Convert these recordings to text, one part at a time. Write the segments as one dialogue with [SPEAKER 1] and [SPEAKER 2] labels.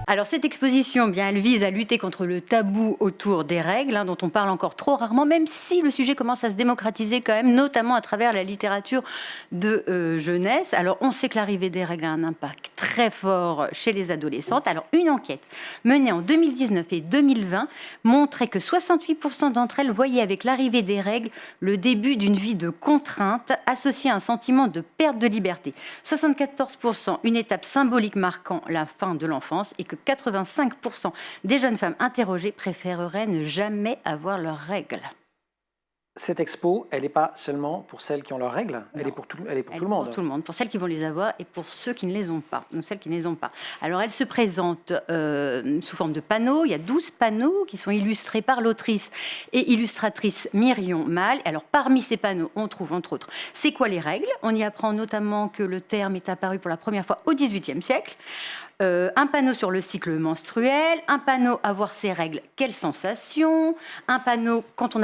[SPEAKER 1] Alors cette exposition, bien, elle vise à lutter contre le tabou autour des règles, dont on parle encore trop rarement, même si le sujet commence à se démocratiser quand même, notamment à travers la littérature de jeunesse. Alors on sait que l'arrivée des règles a un impact très fort chez les adolescentes. Alors une enquête menée en 2019 et 2020 montrait que 68% d'entre elles voyaient avec l'arrivée des règles le début d'une vie de contrainte associée à un sentiment de perte de liberté. 74% une étape symbolique marquant la fin de l'enfance et que 85% des jeunes femmes interrogées préféreraient ne jamais avoir leurs règles.
[SPEAKER 2] Cette expo, elle n'est pas seulement pour celles qui ont leurs règles, elle est pour tout le monde.
[SPEAKER 1] Pour tout le monde, pour celles qui vont les avoir et pour ceux qui ne les ont pas, ou celles qui ne les ont pas. Alors elle se présente sous forme de panneaux. Il y a 12 panneaux qui sont illustrés par l'autrice et illustratrice Myrion Mal. Alors parmi ces panneaux, on trouve entre autres c'est quoi les règles. On y apprend notamment que le terme est apparu pour la première fois au XVIIIe siècle. Un panneau sur le cycle menstruel, un panneau avoir ses règles, quelle sensation, un panneau quand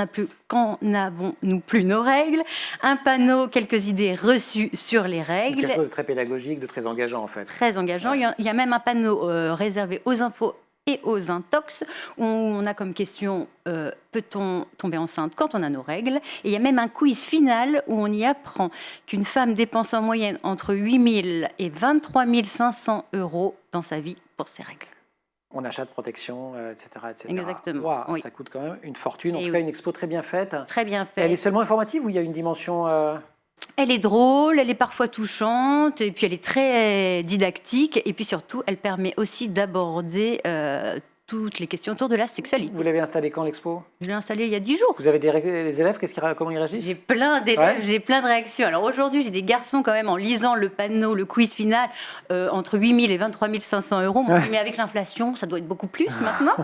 [SPEAKER 1] n'avons-nous plus nos règles, un panneau quelques idées reçues sur les règles.
[SPEAKER 2] Quelque chose de très pédagogique, de très engageant en fait.
[SPEAKER 1] Très engageant. Ouais. Il y a même un panneau réservé aux infos et aux intox, où on a comme question peut-on tomber enceinte quand on a nos règles. Et il y a même un quiz final où on y apprend qu'une femme dépense en moyenne entre 8 000 et 23 500 euros dans sa vie pour ses règles.
[SPEAKER 2] On achat de protection, etc., etc.
[SPEAKER 1] Exactement.
[SPEAKER 2] Wow,
[SPEAKER 1] oui.
[SPEAKER 2] Ça coûte quand même une fortune. En tout cas, une expo très bien faite.
[SPEAKER 1] Très bien faite.
[SPEAKER 2] Elle est seulement informative ou il y a une dimension...
[SPEAKER 1] Elle est drôle, elle est parfois touchante, et puis elle est très didactique, et puis surtout, elle permet aussi d'aborder toutes les questions autour de la sexualité.
[SPEAKER 2] Vous l'avez installée quand, l'expo?
[SPEAKER 1] Je l'ai installée il y a 10 jours.
[SPEAKER 2] Vous avez les élèves, comment ils réagissent?
[SPEAKER 1] J'ai plein d'élèves, j'ai plein de réactions. Alors aujourd'hui, j'ai des garçons quand même, en lisant le panneau, le quiz final, entre 8 000 et 23 500 euros. Mais avec l'inflation, ça doit être beaucoup plus maintenant.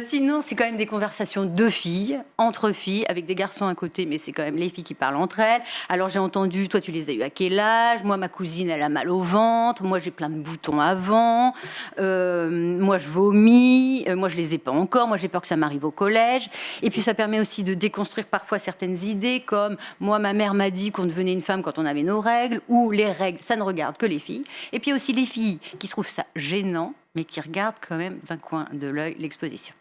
[SPEAKER 1] Sinon, c'est quand même des conversations de filles, entre filles, avec des garçons à côté, mais c'est quand même les filles qui parlent entre elles. Alors j'ai entendu, toi tu les as eu à quel âge? Moi, ma cousine, elle a mal au ventre. Moi, j'ai plein de boutons avant. Moi, je vomis. Moi, je les ai pas encore. Moi, j'ai peur que ça m'arrive au collège. Et puis, ça permet aussi de déconstruire parfois certaines idées, comme moi, ma mère m'a dit qu'on devenait une femme quand on avait nos règles, ou les règles, ça ne regarde que les filles. Et puis aussi les filles qui trouvent ça gênant, mais qui regardent quand même d'un coin de l'œil l'exposition.